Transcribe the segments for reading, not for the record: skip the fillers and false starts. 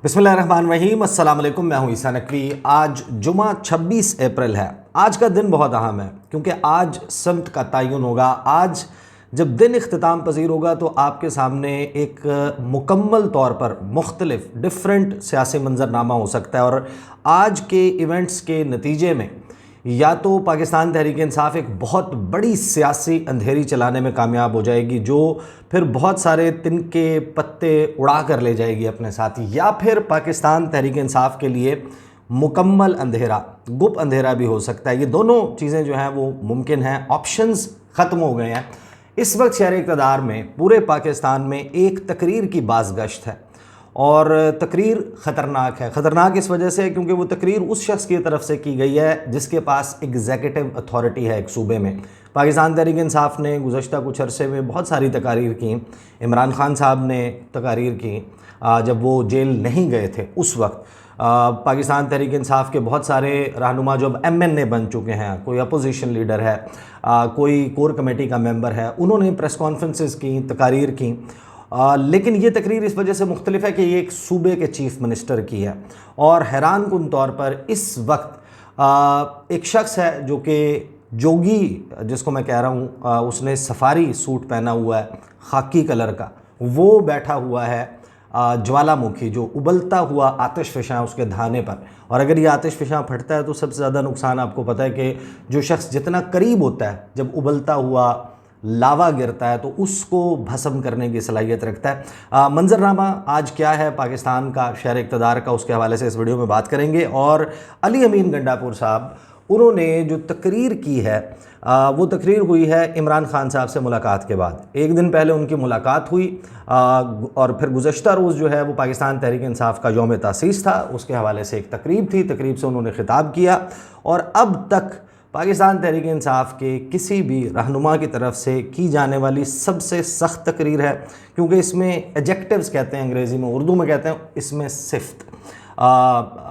बिस्मिल्लाहिर्रहमानिर्रहीम, अस्सलाम वालेकुम। मैं हूं ईसा नकवी। आज जुमा 26 अप्रैल है। आज का दिन बहुत अहम है क्योंकि आज समत का तयन होगा। आज जब दिन इख्तिताम पजीर होगा तो आपके सामने एक मुकम्मल तौर पर मुख्तलिफ डिफरेंट सियासी मंजरनामा हो सकता है और आज के इवेंट्स के नतीजे में या तो पाकिस्तान तहरीक इंसाफ एक बहुत बड़ी सियासी अंधेरी चलाने में कामयाब हो जाएगी जो फिर बहुत सारे तिनके पत्ते उड़ा कर ले जाएगी अपने साथ, या फिर पाकिस्तान तहरीक इंसाफ के लिए मुकम्मल अंधेरा, गुप अंधेरा भी हो सकता है। ये दोनों चीज़ें जो हैं वो मुमकिन हैं। ऑप्शंस ख़त्म हो गए हैं। इस वक्त शहर इक़्तिदार में पूरे पाकिस्तान में एक तकरीर की बाज़गश्त है और तकरीर ख़तरनाक है। ख़तरनाक इस वजह से क्योंकि वो तकरीर उस शख्स की तरफ से की गई है जिसके पास एग्जीक्यूटिव अथॉरिटी है एक सूबे में। पाकिस्तान तहरीक इंसाफ ने गुज़श्ता कुछ अरसे में बहुत सारी तकारीर की। इमरान खान साहब ने तकारीर की जब वो जेल नहीं गए थे उस वक्त। पाकिस्तान तहरीक इंसाफ के बहुत सारे रहनुमा जो अब MNA बन चुके हैं, कोई अपोजिशन लीडर है, कोई कोर कमेटी का मेंबर है, उन्होंने प्रेस कॉन्फ्रेंसेस की, तकारीर की। लेकिन ये तकरीर इस वजह से मुख्तलिफ है कि ये एक सूबे के चीफ मिनिस्टर की है और हैरान कुन तौर पर इस वक्त एक शख्स है जो कि जोगी, जिसको मैं कह रहा हूँ, उसने सफारी सूट पहना हुआ है खाकी कलर का, वो बैठा हुआ है ज्वालामुखी जो उबलता हुआ आतिशफ़शां उसके धाने पर। और अगर ये आतिशफ़शां फटता है तो सबसे ज़्यादा नुकसान आपको पता है कि जो शख्स जितना करीब होता है जब उबलता हुआ लावा गिरता है तो उसको भस्म करने की सलाहियत रखता है। मंजरनामा आज क्या है पाकिस्तान का, शहर इक़्तिदार का, उसके हवाले से इस वीडियो में बात करेंगे। और अली अमीन गंडापुर साहब, उन्होंने जो तकरीर की है वो तकरीर हुई है इमरान खान साहब से मुलाकात के बाद। एक दिन पहले उनकी मुलाकात हुई और फिर गुज़श्ता रोज़ जो है वो पाकिस्तान तहरीक इंसाफ का यौम तासीस था, उसके हवाले से एक तकरीब थी। तकरीब से उन्होंने ख़िताब किया और अब तक पाकिस्तान तहरीक इंसाफ के किसी भी रहनुमा की तरफ से की जाने वाली सबसे सख्त तकरीर है, क्योंकि इसमें एडजेक्टिव्स कहते हैं अंग्रेज़ी में, उर्दू में कहते हैं इसमें सिफ्त।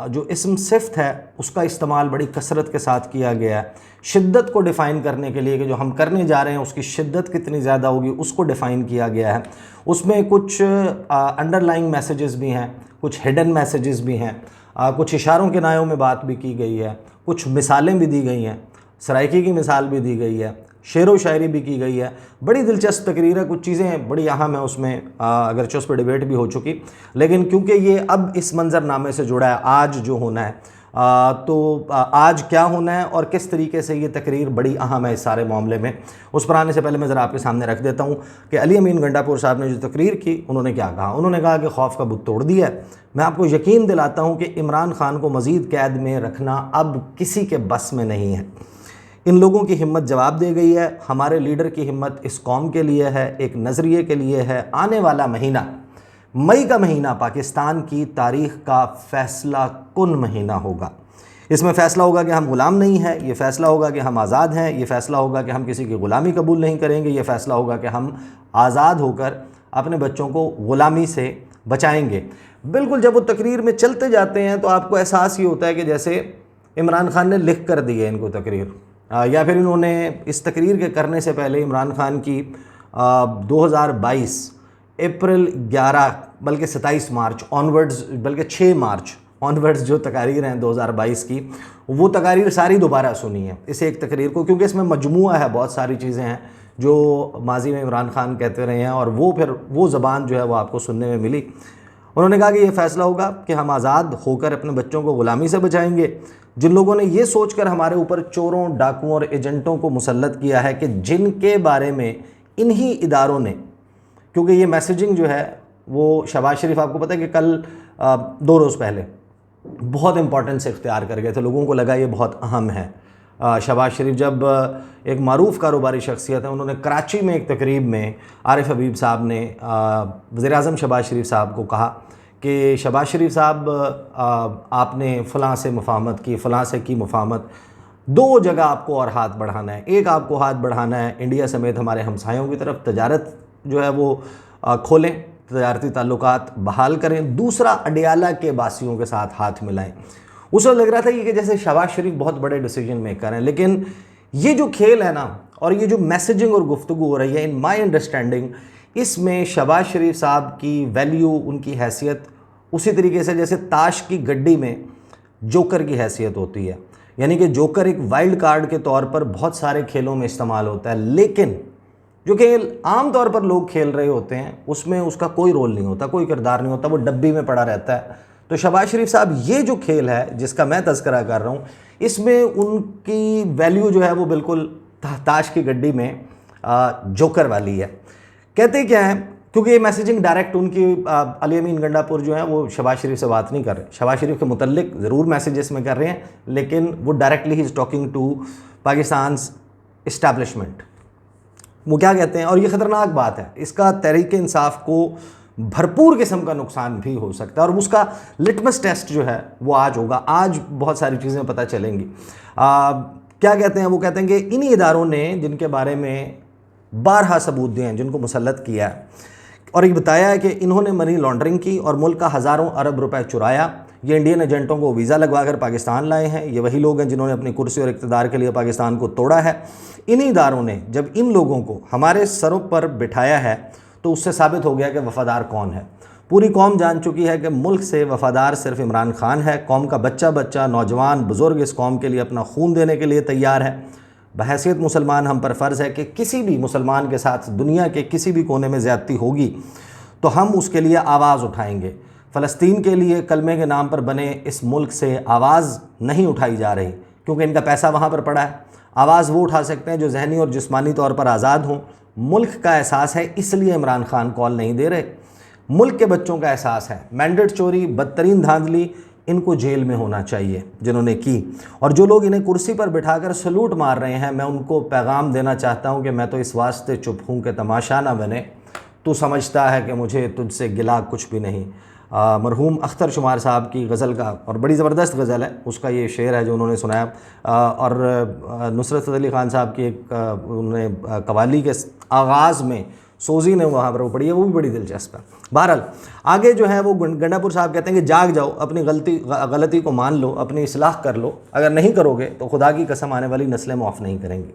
जो इसम सिफ्त है उसका इस्तेमाल बड़ी कसरत के साथ किया गया है शिद्दत को डिफ़ाइन करने के लिए कि जो हम करने जा रहे हैं उसकी शिद्दत कितनी ज़्यादा होगी उसको डिफ़ाइन किया गया है। उसमें कुछ अंडरलाइंग मैसेजेस भी हैं, कुछ हिडन मैसेजेस भी हैं, कुछ इशारों के नायों में बात भी की गई है, कुछ मिसालें भी दी गई हैं, सराइकी की मिसाल भी दी गई है, शेर व शायरी भी की गई है। बड़ी दिलचस्प तकरीर है, कुछ चीज़ें बड़ी अहम है उसमें, अगरचे उस पर डिबेट भी हो चुकी, लेकिन क्योंकि ये अब इस मंजरनामे से जुड़ा है, आज जो होना है, तो आज क्या होना है और किस तरीके से ये तकरीर बड़ी अहम है इस सारे मामले में, उस पर आने से पहले मैं ज़रा आपके सामने रख देता हूँ कि अली अमीन गंडापुर साहब ने जो तकरीर की उन्होंने क्या कहा। उन्होंने कहा कि खौफ का बुत तोड़ दिया है। मैं आपको यकीन दिलाता हूँ कि इमरान खान को मज़ीद कैद में रखना अब किसी के बस में नहीं है। इन लोगों की हिम्मत जवाब दे गई है। हमारे लीडर की हिम्मत इस कौम के लिए है, एक नज़रिए के लिए है। आने वाला महीना, मई का महीना, पाकिस्तान की तारीख़ का फ़ैसला कुन महीना होगा। इसमें फ़ैसला होगा कि हम ग़ुलाम नहीं हैं, ये फ़ैसला होगा कि हम आज़ाद हैं, ये फ़ैसला होगा कि हम किसी की ग़ुलामी कबूल नहीं करेंगे, ये फ़ैसला होगा कि हम आज़ाद होकर अपने बच्चों को ग़ुलामी से बचाएँगे। बिल्कुल जब वो तकरीर में चलते जाते हैं तो आपको एहसास ये होता है कि जैसे इमरान खान ने लिख कर दी है इनको तकरीर, या फिर इन्होंने इस तकरीर के करने से पहले इमरान खान की 2022 अप्रैल 11 बल्कि 27 मार्च ऑनवर्ड्स, बल्कि 6 मार्च ऑनवर्ड्स जो तकारीर हैं 2022 की, वो तकारीर सारी दोबारा सुनी है इस एक तकरीर को, क्योंकि इसमें मजमुआ है, बहुत सारी चीज़ें हैं जो माजी में इमरान खान कहते रहे हैं और वो फिर वो ज़बान जो है वो आपको सुनने में मिली। उन्होंने कहा कि ये फ़ैसला होगा कि हम आज़ाद होकर अपने बच्चों को ग़ुलामी से बचाएंगे। जिन लोगों ने ये सोचकर हमारे ऊपर चोरों, डाकुओं और एजेंटों को मुसल्लत किया है कि जिनके बारे में इन्हीं इदारों ने, क्योंकि ये मैसेजिंग जो है वो शहबाज शरीफ, आपको पता है कि कल 2 रोज़ पहले बहुत इंपॉर्टेंस इख्तियार कर गए थे, लोगों को लगा ये बहुत अहम है। शहबाज शरीफ जब एक मारूफ़ कारोबारी शख्सियत है, उन्होंने कराची में एक तकरीब में आरिफ हबीब साहब ने वज़ीर-ए-आज़म शहबाज शरीफ साहब को कहा कि शहबाज शरीफ साहब, आपने फ़लाँ से मुफ़ाहमत की, फ़लाँ से की मुफ़ाहमत, 2 जगह आपको और हाथ बढ़ाना है। एक, आपको हाथ बढ़ाना है इंडिया समेत हमारे हमसायों की तरफ, तजारत जो है वो खोलें, तजारती ताल्लुकात बहाल करें। दूसरा, अडियाला के बासियों के साथ हाथ मिलाएं। उस वक्त लग रहा था कि जैसे शहबाज शरीफ बहुत बड़े डिसीजन मेकर हैं, लेकिन ये जो खेल है ना और ये जो मैसेजिंग और गुफ्तगू हो रही है, इन माई अंडरस्टैंडिंग इसमें शहबाज शरीफ साहब की वैल्यू, उनकी हैसियत उसी तरीके से जैसे ताश की गड्डी में जोकर की हैसियत होती है, यानी कि जोकर एक वाइल्ड कार्ड के तौर पर बहुत सारे खेलों में इस्तेमाल होता है, लेकिन जो खेल आम तौर पर लोग खेल रहे होते हैं उसमें उसका कोई रोल नहीं होता, कोई किरदार नहीं होता, वो डब्बी में पड़ा रहता है। तो शहबाज शरीफ साहब ये जो खेल है जिसका मैं तज़किरा कर रहा हूँ, इसमें उनकी वैल्यू जो है वो बिल्कुल ताश की गड्डी में जोकर वाली है। कहते क्या है, क्योंकि ये मैसेजिंग डायरेक्ट उनकी अली अमीन गंडापुर जो है वो शहबाज शरीफ से बात नहीं कर रहे, शहबाज शरीफ के मुतल्लिक ज़रूर मैसेजेस में कर रहे हैं, लेकिन वो डायरेक्टली ही is talking to Pakistan establishment. वो क्या कहते हैं, और ये ख़तरनाक बात है, इसका तहरीक इंसाफ को भरपूर किस्म का नुकसान भी हो सकता है, और उसका लिटमस टेस्ट जो है वो आज होगा। आज बहुत सारी चीज़ें पता चलेंगी। क्या कहते हैं, वो कहते हैं कि इन्हीं इदारों ने जिनके बारे में बारहा सबूत दिए हैं, जिनको मुसल्लत किया है, और ये बताया है कि इन्होंने मनी लॉन्ड्रिंग की और मुल्क का हज़ारों अरब रुपए चुराया, ये इंडियन एजेंटों को वीज़ा लगवा कर पाकिस्तान लाए हैं, ये वही लोग हैं जिन्होंने अपनी कुर्सी और इक़्तिदार के लिए पाकिस्तान को तोड़ा है। इन्हीं इदारों ने जब इन लोगों को हमारे सरों पर बिठाया है तो उससे साबित हो गया कि वफ़ादार कौन है। पूरी कौम जान चुकी है कि मुल्क से वफ़ादार सिर्फ इमरान खान है। कौम का बच्चा बच्चा, नौजवान, बुज़ुर्ग इस कौम के लिए अपना खून देने के लिए तैयार है। बहैसियत मुसलमान हम पर फ़र्ज़ है कि किसी भी मुसलमान के साथ दुनिया के किसी भी कोने में ज़्यादती होगी तो हम उसके लिए आवाज़ उठाएंगे। फ़लस्तीन के लिए कलमे के नाम पर बने इस मुल्क से आवाज़ नहीं उठाई जा रही, क्योंकि इनका पैसा वहाँ पर पड़ा है। आवाज़ वो उठा सकते हैं जो जहनी और जिस्मानी तौर पर आज़ाद हों। मुल्क का एहसास है, इसलिए इमरान खान कॉल नहीं दे रहे। मुल्क के बच्चों का एहसास है। मैंडेट चोरी, बदतरीन धांधली, इनको जेल में होना चाहिए जिन्होंने की। और जो लोग इन्हें कुर्सी पर बिठाकर सलूट मार रहे हैं, मैं उनको पैगाम देना चाहता हूं कि मैं तो इस वास्ते चुप हूं कि तमाशा ना बने। तू समझता है कि मुझे तुझसे गिला कुछ भी नहीं। मरहूम अख्तर शुमार साहब की गज़ल का, और बड़ी ज़बरदस्त गज़ल है, उसका ये शेर है जो उन्होंने सुनाया। और नुसरत अली ख़ान साहब की एक उन्होंने कवाली के आगाज़ में सोजी ने वहाँ पर वो पढ़ी है, वो भी बड़ी दिलचस्प है। बहरहाल आगे जो है वो गंडापुर साहब कहते हैं कि जाग जाओ, अपनी गलती को मान लो, अपनी इस्लाह कर लो। अगर नहीं करोगे तो खुदा की कसम आने वाली नस्लें माफ़ नहीं करेंगी।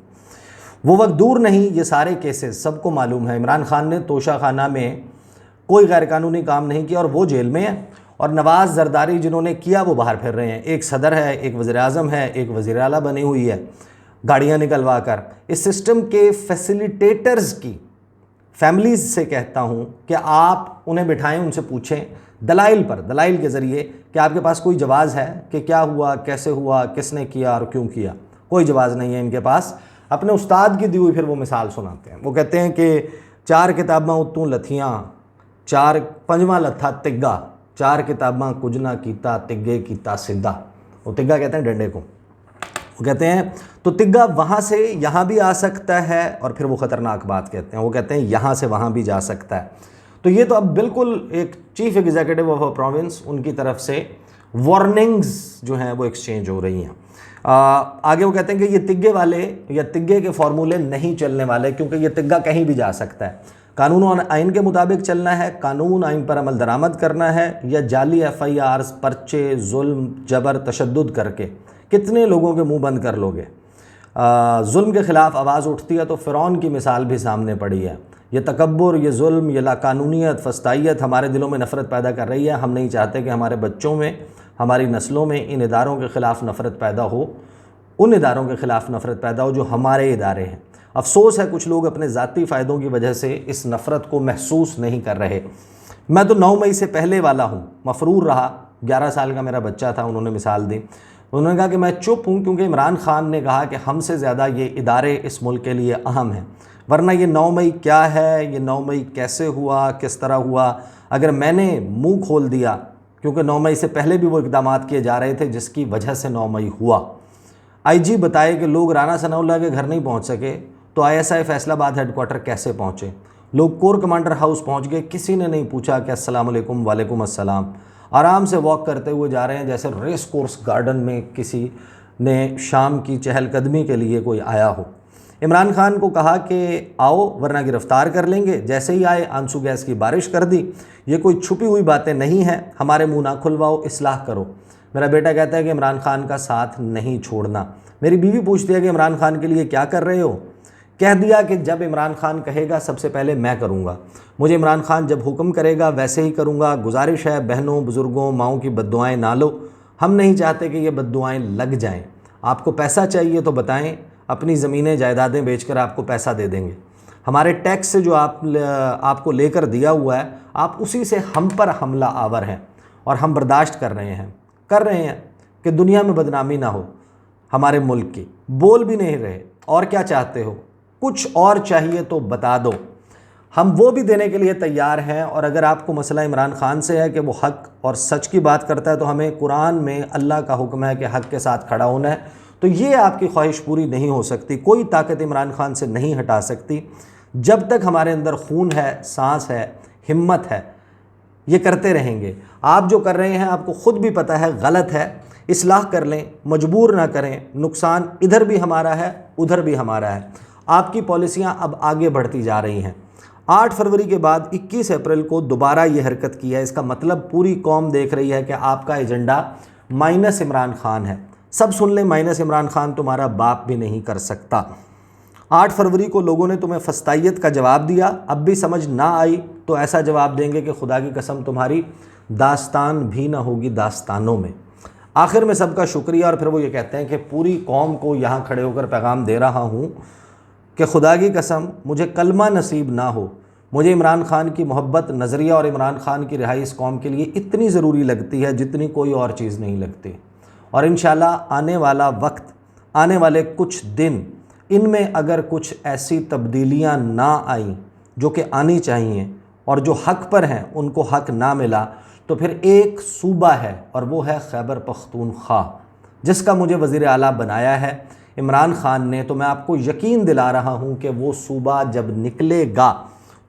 वो वक्त दूर नहीं, ये सारे केसेस सबको मालूम है। इमरान खान ने तोशा खाना में कोई गैरकानूनी काम नहीं किया और वो जेल में है, और नवाज़ जरदारी जिन्होंने किया वो बाहर फिर रहे हैं। एक सदर है, एक वज़ीर-ए-आज़म है, एक वज़ीर आला बनी हुई है गाड़ियाँ निकलवा कर। इस सिस्टम के फैसिलिटेटर्स की फैमिलीज़ से कहता हूँ कि आप उन्हें बिठाएं, उनसे पूछें दलाइल के ज़रिए कि आपके पास कोई जवाज़ है कि क्या हुआ, कैसे हुआ, किसने किया और क्यों किया। कोई जवाज़ नहीं है इनके पास। अपने उस्ताद की दी हुई फिर वो मिसाल सुनाते हैं। वो कहते हैं कि 4 किताबां उत्तों लथियाँ, 4 पंजवां लथा तिग्गा, 4 किताबां कुछ ना कीता, तिग्गे कीता सिद्धा। वो तिग्गा कहते हैं डंडे को। वो कहते हैं तो तिग्गा वहाँ से यहाँ भी आ सकता है, और फिर वो ख़तरनाक बात कहते हैं, वो कहते हैं यहाँ से वहाँ भी जा सकता है। तो ये तो अब बिल्कुल एक chief executive of a province, उनकी तरफ से वार्निंग्स जो हैं वो एक्सचेंज हो रही हैं। आगे वो कहते हैं कि ये तिग्गे वाले या तिग्गे के फार्मूले नहीं चलने वाले, क्योंकि ये तिग्गा कहीं भी जा सकता है। कानून और आइन के मुताबिक चलना है, कानून आइन पर अमल दरामद करना है, या जाली FIRs, पर्चे, जुल्म, जबर, तशद्दुद करके कितने लोगों के मुंह बंद कर लोगे। जुल्म के ख़िलाफ़ आवाज़ उठती है तो फ़िरौन की मिसाल भी सामने पड़ी है। ये तकब्बुर, ये जुल्म, ये लाकानूनियत, फस्तायत हमारे दिलों में नफ़रत पैदा कर रही है। हम नहीं चाहते कि हमारे बच्चों में, हमारी नस्लों में इन इदारों के ख़िलाफ़ नफ़रत पैदा हो, उन इदारों के ख़िलाफ़ नफ़रत पैदा हो जो हमारे इदारे हैं। अफसोस है कुछ लोग अपने ज़ाती फ़ायदों की वजह से इस नफ़रत को महसूस नहीं कर रहे। मैं तो 9 मई से पहले वाला हूँ, मफरूर रहा। 11 साल का मेरा बच्चा था, उन्होंने मिसाल दी। उन्होंने कहा कि मैं चुप हूँ क्योंकि इमरान खान ने कहा कि हमसे ज़्यादा ये इदारे इस मुल्क के लिए अहम हैं। वरना ये 9 मई क्या है, ये 9 मई कैसे हुआ, किस तरह हुआ, अगर मैंने मुँह खोल दिया, क्योंकि 9 मई से पहले भी वो इक़दाम किए जा रहे थे जिसकी वजह से 9 मई हुआ। IG बताए कि लोग राना सनाउल्लाह के घर नहीं पहुँच सके तो ISI फैसलाबाद हेडक्वार्टर कैसे पहुँचे। लोग कोर कमांडर हाउस पहुँच गए, किसी ने नहीं पूछा कि अस्सलाम वालेकुम, वालेकुम अस्सलाम। आराम से वॉक करते हुए जा रहे हैं जैसे रेस कोर्स गार्डन में किसी ने शाम की चहलकदमी के लिए कोई आया हो। इमरान खान को कहा कि आओ वरना गिरफ़्तार कर लेंगे। जैसे ही आए आंसू गैस की बारिश कर दी। ये कोई छुपी हुई बातें नहीं हैं, हमारे मुँह ना खुलवाओ, इस्लाह करो। मेरा बेटा कहता है कि इमरान खान का साथ नहीं छोड़ना। मेरी बीवी पूछती है कि इमरान खान के लिए क्या कर रहे हो। कह दिया कि जब इमरान खान कहेगा सबसे पहले मैं करूँगा, मुझे इमरान खान जब हुक्म करेगा वैसे ही करूँगा। गुजारिश है बहनों, बुज़ुर्गों, माओं की बद्दुआएं ना लो, हम नहीं चाहते कि ये बद्दुआएं लग जाएं। आपको पैसा चाहिए तो बताएं, अपनी ज़मीनें जायदादें बेचकर आपको पैसा दे देंगे। हमारे टैक्स से जो आपको लेकर दिया हुआ है, आप उसी से हम पर हमला आवर हैं और हम बर्दाश्त कर रहे हैं कि दुनिया में बदनामी ना हो हमारे मुल्क की। बोल भी नहीं रहे। और क्या चाहते हो? कुछ और चाहिए तो बता दो, हम वो भी देने के लिए तैयार हैं। और अगर आपको मसला इमरान खान से है कि वो हक और सच की बात करता है, तो हमें कुरान में अल्लाह का हुक्म है कि हक के साथ खड़ा होना है। तो ये आपकी ख्वाहिश पूरी नहीं हो सकती, कोई ताकत इमरान खान से नहीं हटा सकती। जब तक हमारे अंदर खून है, सांस है, हिम्मत है, ये करते रहेंगे। आप जो कर रहे हैं आपको खुद भी पता है गलत है, इस्लाह कर लें, मजबूर ना करें। नुकसान इधर भी हमारा है, उधर भी हमारा है। आपकी पॉलिसियां अब आगे बढ़ती जा रही हैं। 8 फरवरी के बाद 21 अप्रैल को दोबारा ये हरकत की है। इसका मतलब पूरी कौम देख रही है कि आपका एजेंडा माइनस इमरान खान है। सब सुन लें, माइनस इमरान खान तुम्हारा बाप भी नहीं कर सकता। 8 फरवरी को लोगों ने तुम्हें फस्तायत का जवाब दिया, अब भी समझ ना आई तो ऐसा जवाब देंगे कि खुदा की कसम तुम्हारी दास्तान भी ना होगी दास्तानों में। आखिर में सबका शुक्रिया। और फिर वो ये कहते हैं कि पूरी कौम को यहाँ खड़े होकर पैगाम दे रहा हूँ कि खुदा की कसम मुझे कलमा नसीब ना हो, मुझे इमरान खान की मोहब्बत, नज़रिया और इमरान खान की रिहाई इस कौम के लिए इतनी ज़रूरी लगती है जितनी कोई और चीज़ नहीं लगती। और इंशाल्लाह आने वाला वक्त, आने वाले कुछ दिन, इनमें अगर कुछ ऐसी तब्दीलियाँ ना आई जो कि आनी चाहिए और जो हक़ पर हैं उनको हक़ ना मिला, तो फिर एक सूबा है और वो है खैबर पख्तूनख्वा, जिसका मुझे वज़ीर आला बनाया है इमरान खान ने। तो मैं आपको यकीन दिला रहा हूँ कि वो सूबा जब निकलेगा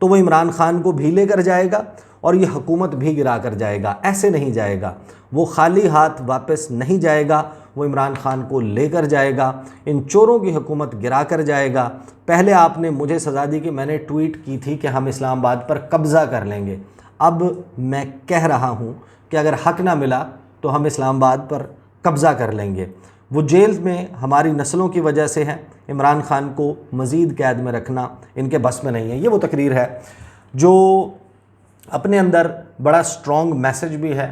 तो वो इमरान खान को भी लेकर जाएगा और ये हुकूमत भी गिरा कर जाएगा। ऐसे नहीं जाएगा, वो खाली हाथ वापस नहीं जाएगा, वो इमरान खान को लेकर जाएगा, इन चोरों की हुकूमत गिरा कर जाएगा। पहले आपने मुझे सज़ा दी कि मैंने ट्वीट की थी कि हम इस्लामाबाद पर कब्ज़ा कर लेंगे। अब मैं कह रहा हूँ कि अगर हक़ ना मिला तो हम इस्लामाबाद पर कब्ज़ा कर लेंगे। वो जेल में हमारी नस्लों की वजह से है, इमरान खान को मज़ीद कैद में रखना इनके बस में नहीं है। ये वो तकरीर है जो अपने अंदर बड़ा स्ट्रॉन्ग मैसेज भी है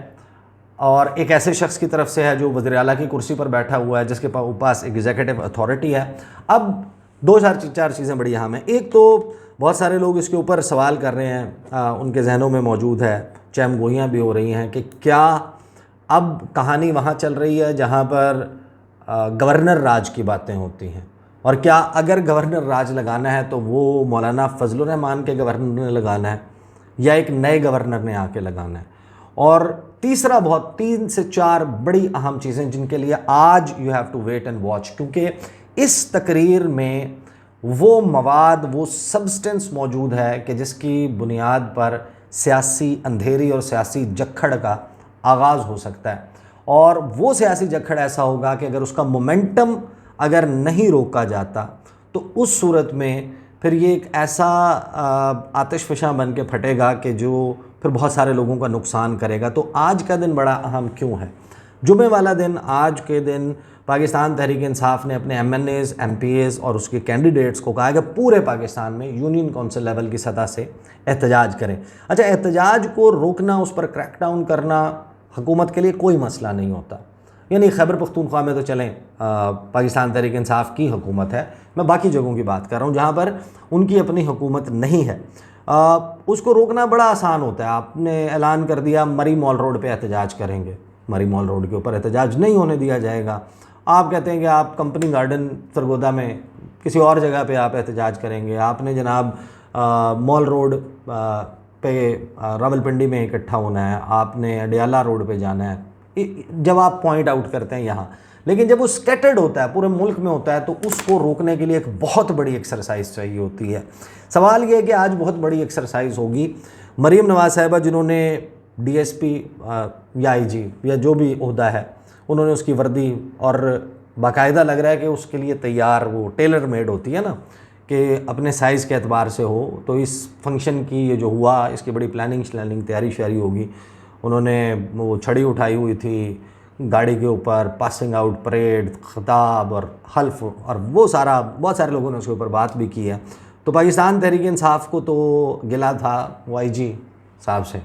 और एक ऐसे शख्स की तरफ से है जो वज़ीर आला की कुर्सी पर बैठा हुआ है, जिसके पास एग्जीक्यूटिव अथॉरिटी है। अब 2-4 चीज़ें बड़ी अहम हैं। एक तो बहुत सारे लोग इसके ऊपर सवाल कर रहे हैं, उनके जहनों में मौजूद है, चहमगोइयाँ भी हो रही हैं कि क्या अब कहानी वहाँ चल रही है जहाँ पर गवर्नर राज की बातें होती हैं, और क्या अगर गवर्नर राज लगाना है तो वो मौलाना फजलुर रहमान के गवर्नर ने लगाना है या एक नए गवर्नर ने आके लगाना है। और तीसरा, बहुत 3 से 4 बड़ी अहम चीज़ें जिनके लिए आज you have to wait and watch, क्योंकि इस तकरीर में वो मवाद, वो सब्सटेंस मौजूद है कि जिसकी बुनियाद पर सियासी अंधेरी और सियासी जक्खड़ का आगाज़ हो सकता है। और वो सियासी जक्खड़ ऐसा होगा कि अगर उसका मोमेंटम अगर नहीं रोका जाता तो उस सूरत में फिर ये एक ऐसा आतिशफ़शां बन के फटेगा कि जो फिर बहुत सारे लोगों का नुकसान करेगा। तो आज का दिन बड़ा अहम क्यों है? जुमे वाला दिन, आज के दिन पाकिस्तान तहरीक इंसाफ ने अपने MNAs, MPAs और उसके कैंडिडेट्स को कहा कि पूरे पाकिस्तान में यूनियन कौंसिल लेवल की सतह से एहतजाज करें। अच्छा, एहतजाज को रोकना, उस पर क्रैकडाउन करना हुकूमत के लिए कोई मसला नहीं होता। यानी खैबर पख्तूनख्वा में तो चलें पाकिस्तान तहरीक इंसाफ की हुकूमत है, मैं बाकी जगहों की बात कर रहा हूँ जहाँ पर उनकी अपनी हुकूमत नहीं है। उसको रोकना बड़ा आसान होता है। आपने ऐलान कर दिया मरी मॉल रोड पे एहतजाज करेंगे, मरी मॉल रोड के ऊपर एहतजाज नहीं होने दिया जाएगा। आप कहते हैं कि आप कंपनी गार्डन सरगोदा में किसी और जगह पे आप एहतजाज करेंगे। आपने जनाब मॉल रोड पे रावलपिंडी में इकट्ठा होना है, आपने अडियाला रोड पे जाना है, जब आप पॉइंट आउट करते हैं यहाँ। लेकिन जब वो स्कैटर्ड होता है, पूरे मुल्क में होता है, तो उसको रोकने के लिए एक बहुत बड़ी एक्सरसाइज चाहिए होती है। सवाल ये है कि आज बहुत बड़ी एक्सरसाइज होगी। मरीम नवाज़ साहिबा, जिन्होंने DSP या IG या जो भी ओहदा है, उन्होंने उसकी वर्दी, और बाकायदा लग रहा है कि उसके लिए तैयार, वो टेलर मेड होती है ना, कि अपने साइज़ के एतबार से हो। तो इस फंक्शन की ये जो हुआ, इसकी बड़ी प्लानिंग तैयारी होगी। उन्होंने वो छड़ी उठाई हुई थी, गाड़ी के ऊपर पासिंग आउट परेड, खिताब और हल्फ और वो सारा, बहुत सारे लोगों ने उसके ऊपर बात भी की है। तो पाकिस्तान तहरीक इंसाफ को तो गिला था वाईजी साहब से,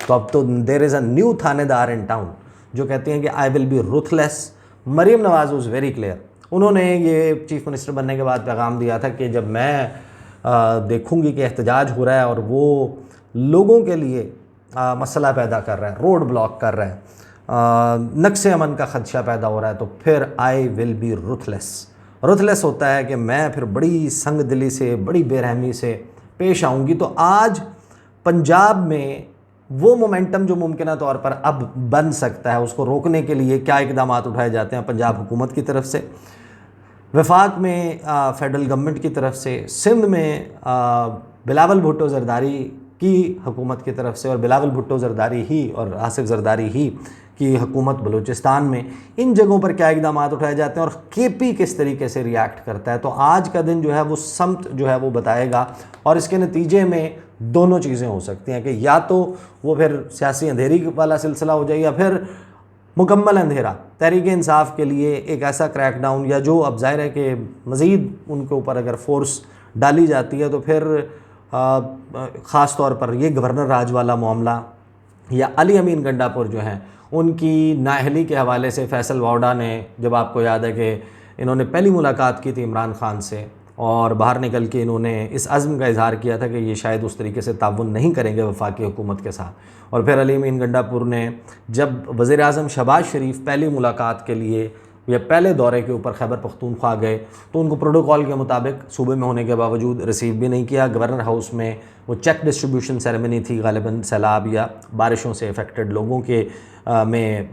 तो अब तो देर इज़ अ न्यू थानेदार इन टाउन जो कहती हैं कि I will be ruthless. Maryam Nawaz was very clear, उन्होंने ये चीफ मिनिस्टर बनने के बाद पैगाम दिया था कि जब मैं देखूंगी कि एहतजाज हो रहा है और वो लोगों के लिए मसला पैदा कर रहा है, रोड ब्लॉक कर रहा है, नक्शे अमन का खदशा पैदा हो रहा है, तो फिर I will be ruthless. Ruthless होता है कि मैं फिर बड़ी संग दिली से, बड़ी बेरहमी से पेश आऊँगी। तो आज पंजाब में वो मोमेंटम जो मुमकिन तौर पर अब बन सकता है, उसको रोकने के लिए क्या इकदाम उठाए जाते हैं पंजाब हुकूमत की तरफ से, वफाक में फेडरल गवर्नमेंट की तरफ से, सिंध में बिलावल भुट्टो जरदारी की हुकूमत की तरफ से, और बिलावल भुट्टो जरदारी ही और आसिफ जरदारी ही की हुकूमत बलूचिस्तान में, इन जगहों पर क्या इकदाम उठाए जाते हैं और केपी किस तरीके से रिएक्ट करता है। तो आज का दिन जो है वो समत जो है वो बताएगा, और इसके नतीजे में दोनों चीज़ें हो सकती हैं कि या तो वो फिर सियासी अंधेरी वाला सिलसिला हो जाए, या फिर मुकम्मल अंधेरा तहरीक इंसाफ के लिए एक ऐसा क्रैकडाउन, या जो अब जाहिर है कि मज़ीद उनके ऊपर अगर फोर्स डाली जाती है तो फिर ख़ास तौर पर ये गवर्नर राज वाला मामला, या अली अमीन गंडापुर जो हैं उनकी नाअहली के हवाले से फैसल वाउडा ने, जब आपको याद है कि इन्होंने पहली मुलाकात की थी इमरान खान से और बाहर निकल के इन्होंने इस अज़्म का इजहार किया था कि ये शायद उस तरीके से ताउन नहीं करेंगे वफाकी हुकूमत के साथ, और फिर अली अमीन गंडापुर ने जब वज़ीर आज़म शहबाज शरीफ पहली मुलाकात के लिए या पहले दौरे के ऊपर खैबर पख्तूनख्वा गए तो उनको प्रोटोकॉल के मुताबिक सूबे में होने के बावजूद रिसीव भी नहीं किया। गवर्नर हाउस में वो चेक डिस्ट्रीब्यूशन सेरेमनी थी, गालिबन सैलाब या बारिशों से अफेक्टेड लोगों के में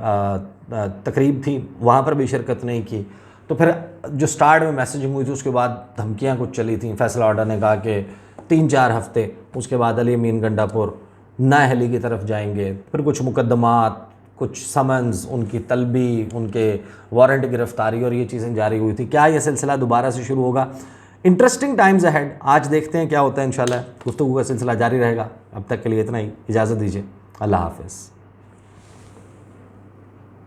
तकरीब थी, वहाँ पर भी शिरकत नहीं की। तो फिर जो स्टार्ट में मैसेजिंग हुई थी उसके बाद धमकियाँ कुछ चली थी। फैसल ऑर्डर ने कहा कि 3-4 हफ्ते उसके बाद अली अमीन गंडापुर नाअहली की तरफ जाएंगे, फिर कुछ मुकदमात, कुछ समन्स, उनकी तलबी, उनके वारंट गिरफ्तारी और ये चीज़ें जारी हुई थी। क्या ये सिलसिला दोबारा से शुरू होगा? इंटरेस्टिंग टाइम्स अहेड, आज देखते हैं क्या होता है। इंशाल्लाह गुफ्तगू का सिलसिला जारी रहेगा। अब तक के लिए इतना ही, इजाज़त दीजिए, अल्लाह हाफ़िज़।